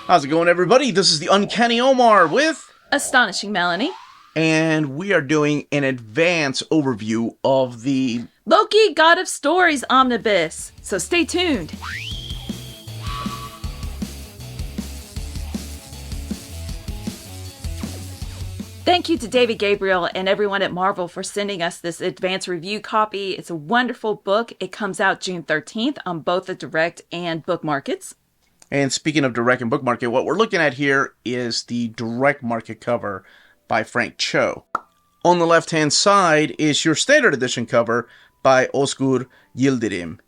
How's it going, everybody? This is the Uncanny Omar with Astonishing Melanie. And we are doing an advance overview of the Loki, God of Stories Omnibus. So stay tuned. Thank you to David Gabriel and everyone at Marvel for sending us this advance review copy. It's a wonderful book. It comes out June 13th on both the direct and book markets. And speaking of direct and book market, what we're looking at here is the direct market cover by Frank Cho. On the left-hand side is your standard edition cover by Özgür Yildirim.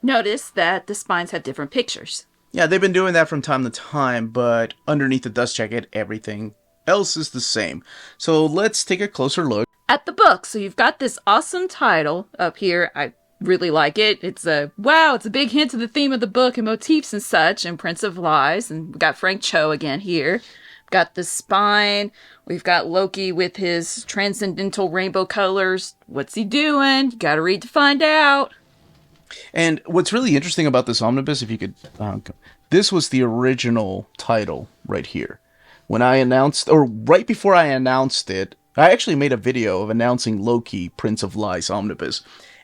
Notice that the spines have different pictures. Yeah, they've been doing that from time to time, but underneath the dust jacket, everything else is the same. So let's take a closer look at the book. So you've got this awesome title up here. I really like it. It's a big hint to the theme of the book and motifs and such, and Prince of Lies. And we've got Frank Cho again here. We've got the spine. We've got Loki with his transcendental rainbow colors. What's he doing? You gotta read to find out. And what's really interesting about this omnibus, if you could, this was the original title right here. When I announced, or right before I announced it, I actually made a video of announcing Loki, Prince of Lies Omnibus.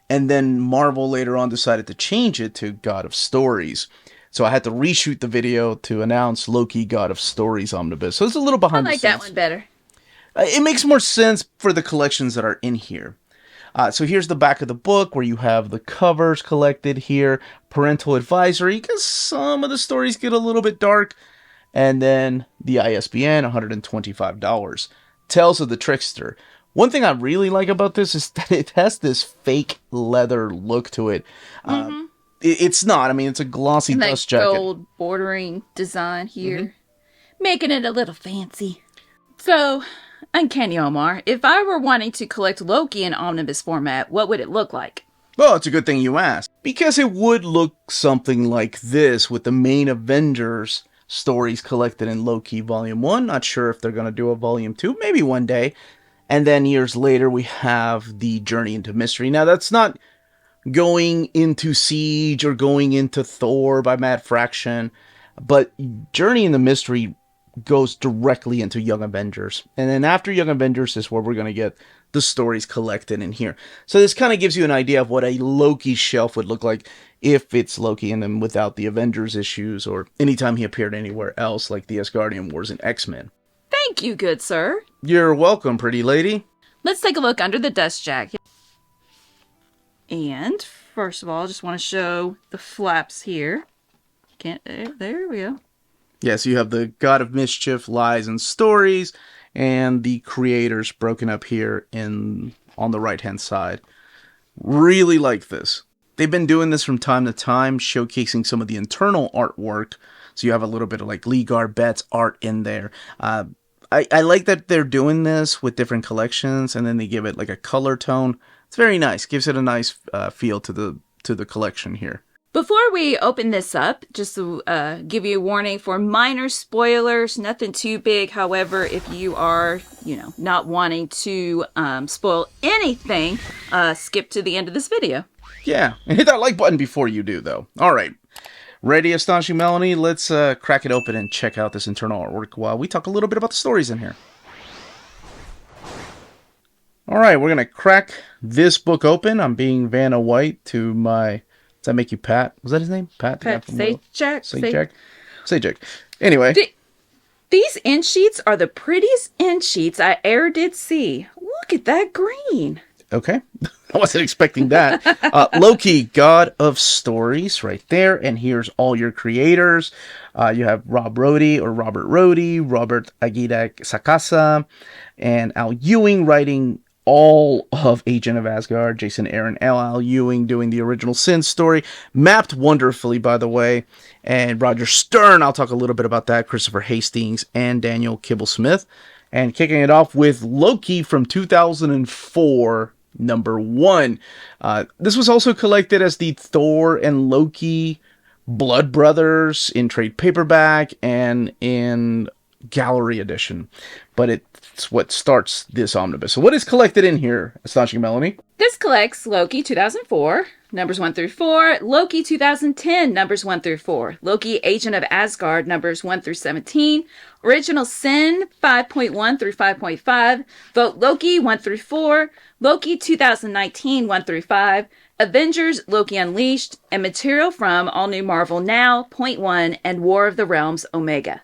And then Marvel later on decided to change it to God of Stories. So I had to reshoot the video to announce Loki, God of Stories Omnibus. So it's a little behind the scenes. I like that one better. It makes more sense for the collections that are in here. So here's the back of the book where you have the covers collected here. Parental advisory, because some of the stories get a little bit dark. And then the ISBN, $125. Tales of the Trickster. One thing I really like about this is that it has this fake leather look to it. Mm-hmm. It's not. I mean, it's a glossy and dust jacket. Gold bordering design here. Making it a little fancy. So, Uncanny Omar, if I were wanting to collect Loki in omnibus format, what would it look like? Well, it's a good thing you asked. Because it would look something like this with the main Avengers stories collected in Loki Volume 1. Not sure if they're going to do a Volume 2. Maybe one day. And then years later, we have the Journey into Mystery. Now, that's not going into Siege or going into Thor by Matt Fraction. But Journey into Mystery goes directly into Young Avengers. And then after Young Avengers is where we're going to get the stories collected in here. So this kind of gives you an idea of what a Loki shelf would look like if it's Loki and then without the Avengers issues or anytime he appeared anywhere else like the Asgardian Wars and X-Men. Thank you, good sir. You're welcome, pretty lady. Let's take a look under the dust jacket. And first of all, I just want to show the flaps here. There we go. Yes, you have the God of Mischief, Lies, and Stories, and the creators broken up here on the right-hand side. Really like this. They've been doing this from time to time, showcasing some of the internal artwork. So you have a little bit of like Lee Garbet's art in there. I like that they're doing this with different collections, and then they give it like a color tone. It's very nice. Gives it a nice feel to the collection here. Before we open this up, just to give you a warning for minor spoilers, nothing too big. However, if you are, not wanting to spoil anything, skip to the end of this video. Yeah, and hit that like button before you do, though. All right. Ready, Astonishing Melanie? Let's crack it open and check out this internal artwork while we talk a little bit about the stories in here. All right, we're going to crack this book open. I'm being Vanna White to my... Does that make you Pat? Was that his name? Pat? Pat Sajak. Sajak. Anyway. These end sheets are the prettiest end sheets I ever did see. Look at that green. Okay. I wasn't expecting that. Loki, God of Stories, right there. And here's all your creators. You have Robert Rhodey, Robert Aguirre-Sacasa, and Al Ewing writing all of Agent of ASGARD, Jason Aaron, L.L. Ewing doing the original Sin story, mapped wonderfully, by the way, and Roger Stern, I'll talk a little bit about that, Christopher Hastings, and Daniel Kibble-Smith, and kicking it off with Loki from 2004, number 1. This was also collected as the Thor and Loki Blood Brothers in trade paperback and in gallery edition, but it's what starts this omnibus. So what is collected in here, Astonishing Melanie? This collects Loki 2004, numbers 1 through 4. Loki 2010, numbers 1 through 4. Loki, Agent of Asgard, numbers 1 through 17. Original Sin 5.1 through 5.5. Vote Loki 1 through 4. Loki 2019 1 through 5. Avengers, Loki Unleashed, and material from All New Marvel Now, Point 1, and War of the Realms, Omega.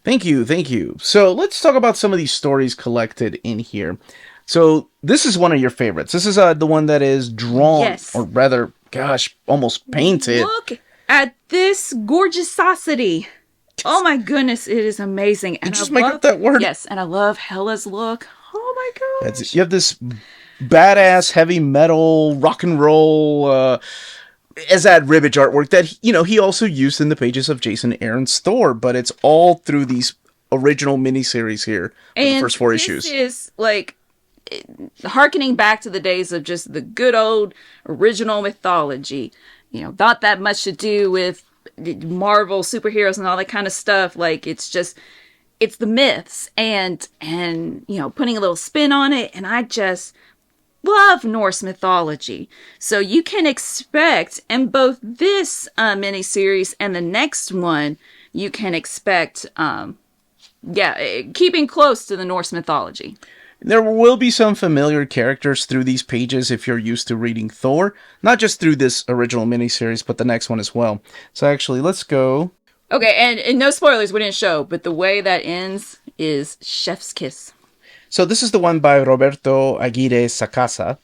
Thank you, thank you. So let's talk about some of these stories collected in here. So this is one of your favorites. This is the one that is drawn, Yes. or rather, gosh, almost painted. Look at this gorgeosity. Oh my goodness, it is amazing. And Did you just make up that word? Yes, and I love Hela's look. Oh my gosh. You have this badass heavy metal rock and roll Azad Ribbage artwork that he also used in the pages of Jason Aaron's Thor, but it's all through these original miniseries here for the first 4 issues. This is like harkening back to the days of just the good old original mythology. Not that much to do with Marvel superheroes and all that kind of stuff. Like it's the myths and putting a little spin on it, and I just love Norse mythology. So you can expect in both this miniseries and the next one, you can expect keeping close to the Norse mythology. There will be some familiar characters through these pages if you're used to reading Thor, not just through this original miniseries, but the next one as well. So actually, let's go. Okay, and no spoilers, we didn't show, but the way that ends is chef's kiss. So this is the one by Roberto Aguirre-Sacasa,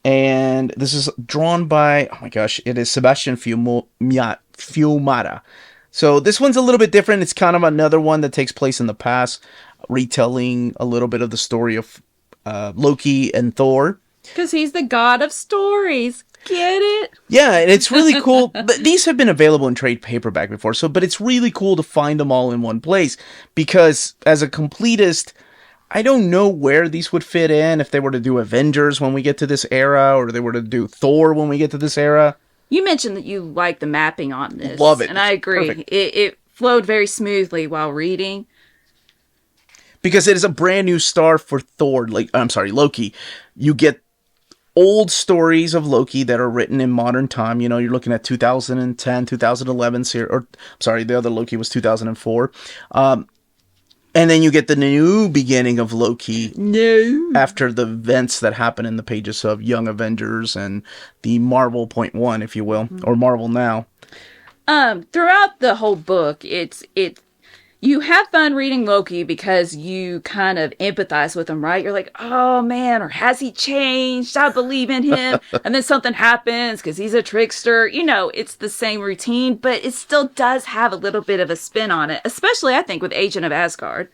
and this is drawn by, oh my gosh, it is Sebastian Fiumara. So this one's a little bit different. It's kind of another one that takes place in the past, retelling a little bit of the story of Loki and Thor. Because he's the god of stories. Get it? Yeah, and it's really cool. But these have been available in trade paperback before, but it's really cool to find them all in one place, because as a completist, I don't know where these would fit in if they were to do Avengers when we get to this era, or they were to do Thor when we get to this era. You mentioned that you like the mapping on this. Love it. And I agree. It flowed very smoothly while reading. Because it is a brand new star for Thor. Loki. You get old stories of Loki that are written in modern time. You're looking at 2010, 2011, the other Loki was 2004. And then you get the new beginning of Loki after the events that happen in the pages of Young Avengers and the Marvel Point 1, if you will, or Marvel Now. Throughout the whole book, you have fun reading Loki because you kind of empathize with him, right? You're like, oh man, or has he changed? I believe in him. And then something happens because he's a trickster. It's the same routine, but it still does have a little bit of a spin on it, especially, I think, with Agent of Asgard.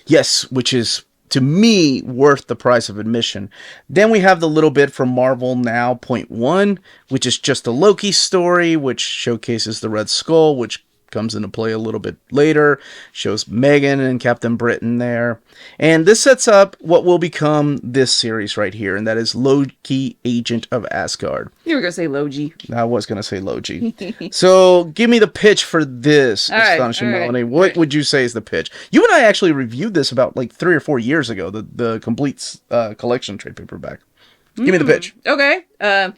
Yes, which is, to me, worth the price of admission. Then we have the little bit from Marvel Now, Point 1, which is just a Loki story, which showcases the Red Skull, which comes into play a little bit later, shows Megan and Captain Britain there. And this sets up what will become this series right here, and that is Loki, Agent of Asgard. You were going to say Logi. I was going to say Logi. So give me the pitch for this, Astonishing Melanie. What would you say is the pitch? You and I actually reviewed this about 3 or 4 years ago, the complete collection trade paperback. Give me the pitch. Okay. I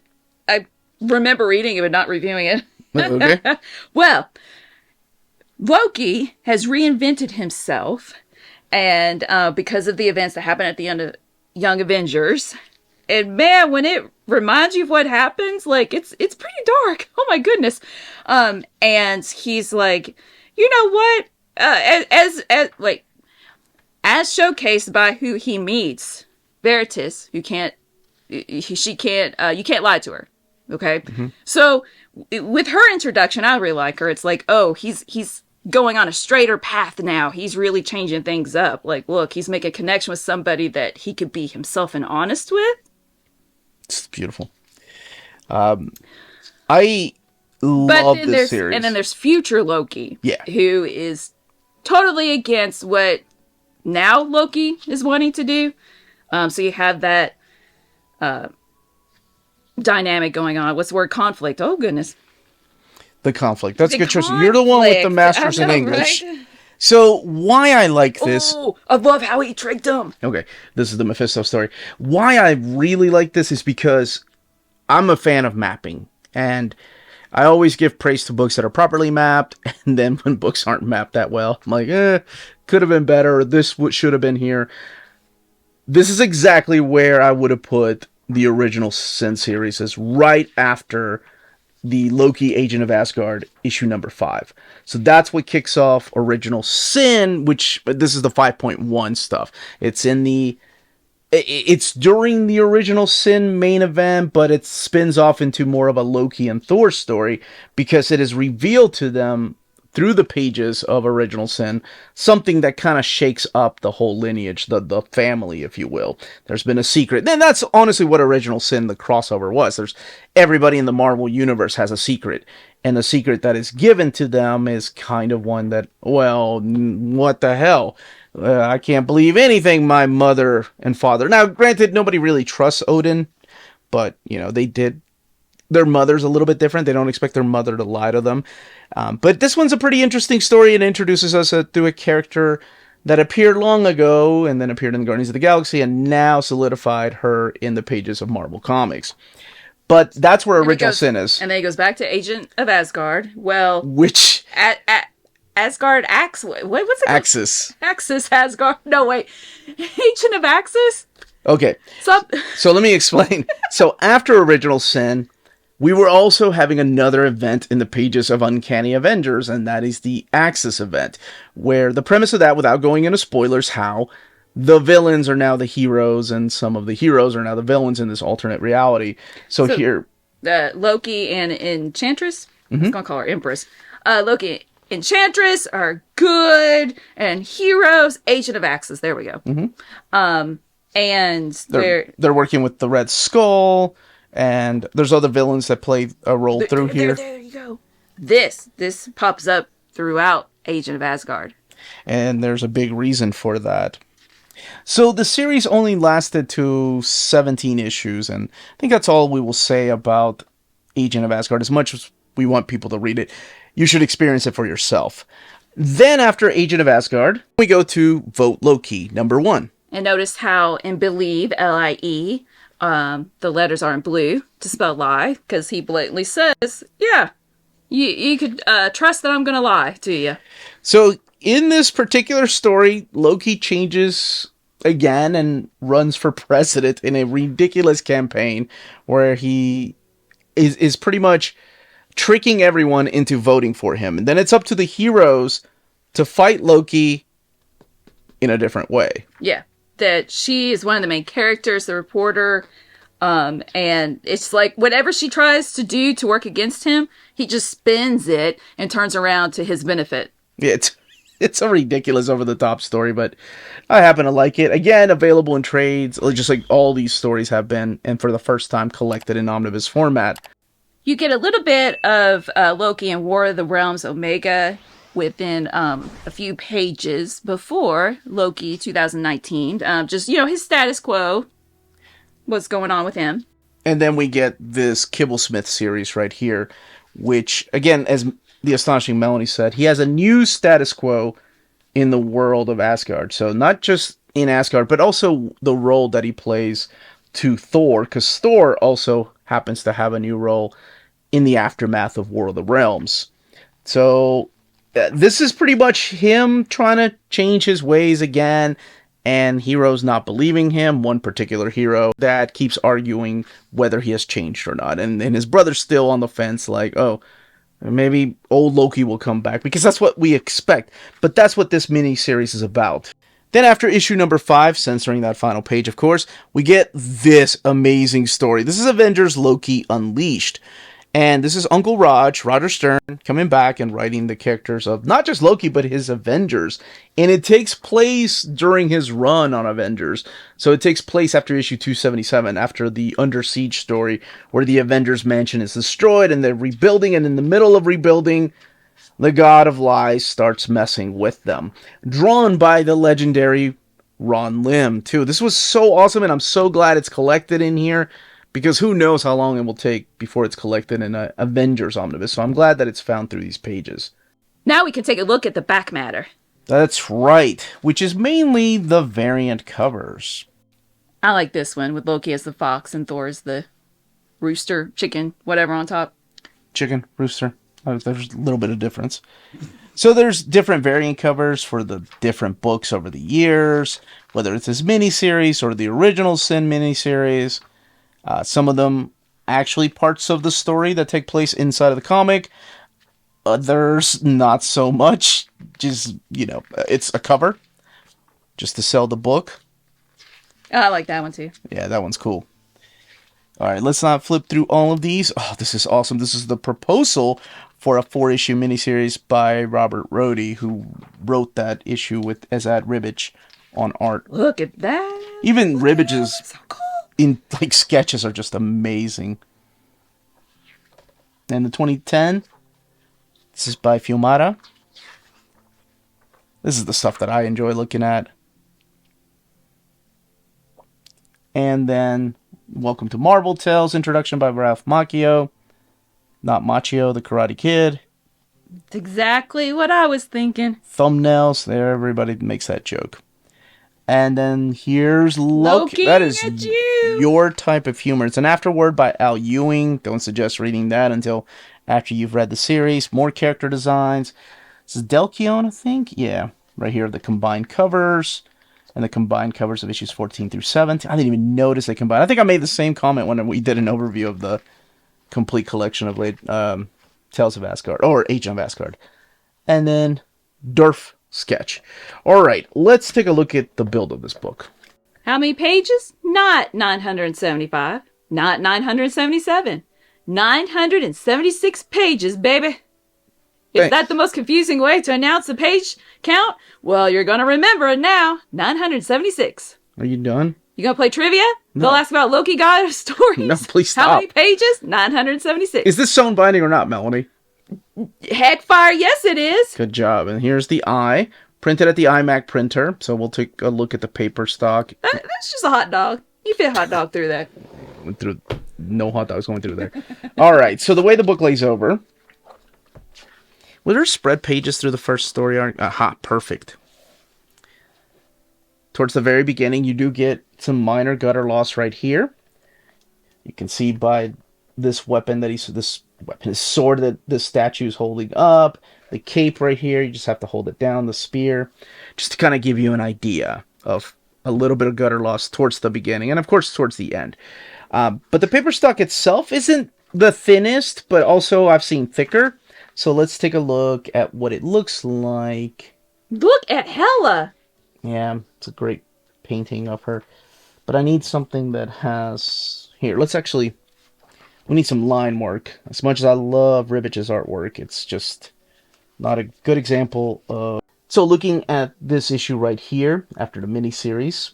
remember reading it but not reviewing it. Okay. Well, Loki has reinvented himself, and because of the events that happened at the end of Young Avengers, and man, when it reminds you of what happens, it's pretty dark. Oh my goodness! And he's like, you know what? As showcased by who he meets, Veritas, you can't lie to her. Okay, So with her introduction, I really like her. It's like, oh, he's going on a straighter path now. He's really changing things up. Look, he's making a connection with somebody that he could be himself and honest with. It's beautiful. I love this series. And then there's future Loki. Yeah. Who is totally against what now Loki is wanting to do. So you have that dynamic going on. What's the word? Conflict. Oh, goodness. The conflict. That's a good choice. You're the one with the masters in English. Right? So why I like this... Oh, I love how he tricked him. Okay, this is the Mephisto story. Why I really like this is because I'm a fan of mapping, and I always give praise to books that are properly mapped, and then when books aren't mapped that well, I'm like, could have been better, or this should have been here. This is exactly where I would have put the original Sin series, is right after the Loki Agent of Asgard issue number 5. So that's what kicks off Original Sin, which this is the 5.1 stuff. It's during the Original Sin main event, but it spins off into more of a Loki and Thor story because it is revealed to them through the pages of Original Sin something that kind of shakes up the whole lineage, the family, if you will. There's been a secret. And that's honestly what Original Sin, the crossover, was. There's everybody in the Marvel Universe has a secret. And the secret that is given to them is kind of one that, well, what the hell? I can't believe anything my mother and father... Now, granted, nobody really trusts Odin, but, they did. Their mother's a little bit different. They don't expect their mother to lie to them. But this one's a pretty interesting story. It introduces us to a character that appeared long ago and then appeared in the Guardians of the Galaxy and now solidified her in the pages of Marvel Comics. But that's where Original Sin is. And then it goes back to Agent of Asgard. Well, which... Asgard What's it called? Axis. Axis Asgard. No, wait. Agent of Axis? Okay. So let me explain. So after Original Sin, we were also having another event in the pages of Uncanny Avengers, and that is the Axis event, where the premise of that, without going into spoilers, how the villains are now the heroes, and some of the heroes are now the villains in this alternate reality. So here... Loki and Enchantress? I was going to call her Empress. Loki and Enchantress are good, and heroes, Agent of Axis. There we go. And they're working with the Red Skull... And there's other villains that play a role through here. There you go. This pops up throughout Agent of Asgard. And there's a big reason for that. So the series only lasted to 17 issues. And I think that's all we will say about Agent of Asgard. As much as we want people to read it, you should experience it for yourself. Then after Agent of Asgard, we go to Vote Loki, number 1. And notice how in Believe, L-I-E... the letters are in blue to spell lie, because he blatantly says, yeah, you could trust that I'm going to lie to you. So in this particular story, Loki changes again and runs for president in a ridiculous campaign where he is pretty much tricking everyone into voting for him. And then it's up to the heroes to fight Loki in a different way. Yeah. That she is one of the main characters, the reporter, and it's like whatever she tries to do to work against him, he just spins it and turns around to his benefit. Yeah, it's a ridiculous over-the-top story, but I happen to like it. Again, available in trades, just like all these stories have been, and for the first time collected in omnibus format. You get a little bit of Loki and War of the Realms Omega within a few pages before Loki 2019. Just, his status quo, what's going on with him. And then we get this Kibblesmith series right here, which, again, as the Astonishing Melanie said, he has a new status quo in the world of Asgard. So not just in Asgard, but also the role that he plays to Thor, because Thor also happens to have a new role in the aftermath of War of the Realms. So... this is pretty much him trying to change his ways again, and heroes not believing him. One particular hero that keeps arguing whether he has changed or not. And his brother's still on the fence, like, oh, maybe old Loki will come back, because that's what we expect. But that's what this mini-series is about. Then after issue number 5, censoring that final page, of course, we get this amazing story. This is Avengers Loki Unleashed. And this is Uncle Roger Stern, coming back and writing the characters of not just Loki, but his Avengers. And it takes place during his run on Avengers. So it takes place after issue 277, after the Under Siege story, where the Avengers mansion is destroyed and they're rebuilding. And in the middle of rebuilding, the God of Lies starts messing with them. Drawn by the legendary Ron Lim, too. This was so awesome, and I'm so glad it's collected in here. Because who knows how long it will take before it's collected in an Avengers Omnibus. So I'm glad that it's found through these pages. Now we can take a look at the back matter. That's right. Which is mainly the variant covers. I like this one with Loki as the fox and Thor as the rooster, chicken, whatever on top. Chicken, rooster. There's a little bit of difference. So there's different variant covers for the different books over the years, whether it's this miniseries or the original Sin miniseries. Some of them actually parts of the story that take place inside of the comic. Others, not so much. Just, it's a cover just to sell the book. I like that one too. Yeah, that one's cool. All right, let's not flip through all of these. Oh, this is awesome. This is the proposal for a 4-issue miniseries by Robert Rhodey, who wrote that issue with Esad Ribic on art. Look at that. Even Ribic's So cool. in sketches are just amazing. And the 2010, this is by Fiumara. This is the stuff that I enjoy looking at. And then Welcome to Marvel Tales, introduction by Ralph Macchio. Not Machio, the Karate Kid. That's exactly what I was thinking. Thumbnails, there, everybody makes that joke. And then here's Loki. That is your type of humor. It's an afterword by Al Ewing. Don't suggest reading that until after you've read the series. More character designs. This is Delkion, I think. Yeah, right here, the combined covers. And the combined covers of issues 14 through 17. I didn't even notice they combined. I think I made the same comment when we did an overview of the complete collection of Tales of Asgard, or Agent of Asgard. And then Durf sketch. All right, let's take a look at the build of this book. How many pages? Not 975. Not 977. 976 pages, baby. Is that the most confusing way to announce the page count? Well, you're going to remember it now. 976. Are you done? You going to play trivia? No. They'll ask about Loki, God of Stories. No, please stop. How many pages? 976. Is this sewn binding or not, Melanie? Heck fire, yes it is. Good job. And here's the eye, printed at the iMac printer. So we'll take a look at the paper stock. That's just a hot dog. You fit a hot dog through there. No hot dogs going through there. All right, so the way the book lays over. Were there spread pages through the first story arc? Aha, perfect. Towards the very beginning, you do get some minor gutter loss right here. You can see by this weapon that his sword that the statue is holding up. The cape right here, you just have to hold it down, the spear. Just to kind of give you an idea of a little bit of gutter loss towards the beginning. And of course, towards the end. But the paper stock itself isn't the thinnest, but also I've seen thicker. So let's take a look at what it looks like. Look at Hela. Yeah, it's a great painting of her. But I need something that has... Here, we need some line work. As much as I love Ribic's artwork, it's just not a good example of... So looking at this issue right here, after the miniseries,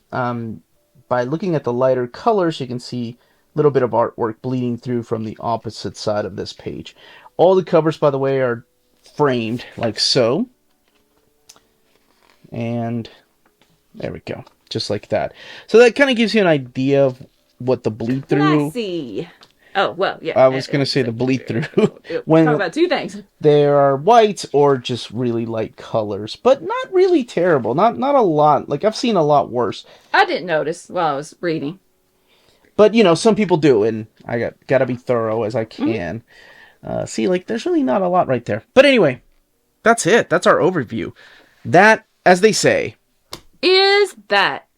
by looking at the lighter colors, you can see a little bit of artwork bleeding through from the opposite side of this page. All the covers, by the way, are framed like so. And there we go. Just like that. So that kind of gives you an idea of what the bleed through... I see. Oh, well, yeah. I was going to say the bleed through. When talk about two things. There are whites or just really light colors. But not really terrible. Not a lot. Like, I've seen a lot worse. I didn't notice while I was reading. But, some people do. And I got to be thorough as I can. Mm-hmm. See, there's really not a lot right there. But anyway, that's it. That's our overview. That, as they say, is that.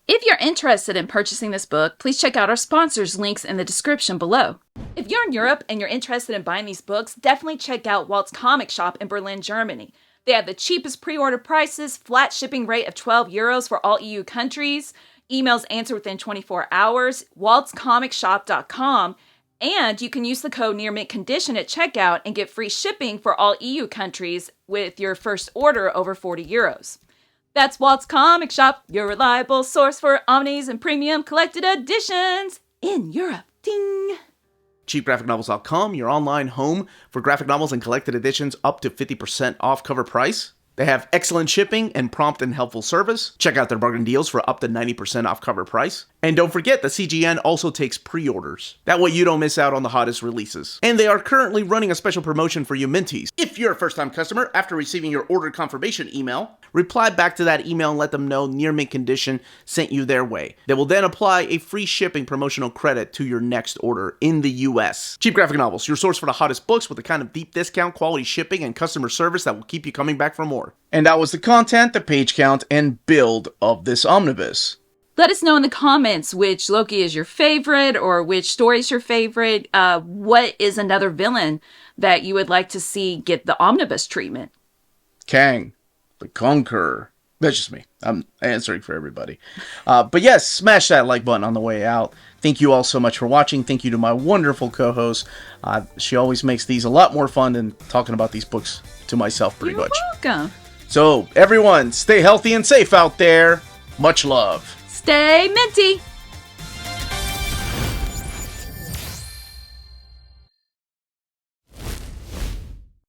If you're interested in purchasing this book, please check out our sponsors' links in the description below. If you're in Europe and you're interested in buying these books, definitely check out Walt's Comic Shop in Berlin, Germany. They have the cheapest pre-order prices, flat shipping rate of €12 for all EU countries, emails answered within 24 hours, waltscomicshop.com, and you can use the code nearmintcon at checkout and get free shipping for all EU countries with your first order over €40. That's Walt's Comic Shop, your reliable source for omnis and premium collected editions in Europe. Ding! cheapgraphicnovels.com, your online home for graphic novels and collected editions up to 50% off cover price. They have excellent shipping and prompt and helpful service. Check out their bargain deals for up to 90% off cover price. And don't forget, the CGN also takes pre-orders. That way you don't miss out on the hottest releases. And they are currently running a special promotion for you Minties. If you're a first-time customer, after receiving your order confirmation email, reply back to that email and let them know Near Mint Condition sent you their way. They will then apply a free shipping promotional credit to your next order in the US. Cheap Graphic Novels, your source for the hottest books with the kind of deep discount, quality shipping, and customer service that will keep you coming back for more. And that was the content, the page count, and build of this omnibus. Let us know in the comments which Loki is your favorite or which story is your favorite. What is another villain that you would like to see get the omnibus treatment? Kang, the Conqueror. That's just me. I'm answering for everybody. But yes, smash that like button on the way out. Thank you all so much for watching. Thank you to my wonderful co-host. She always makes these a lot more fun than talking about these books to myself pretty much. You're welcome. So, everyone, stay healthy and safe out there. Much love. Stay minty!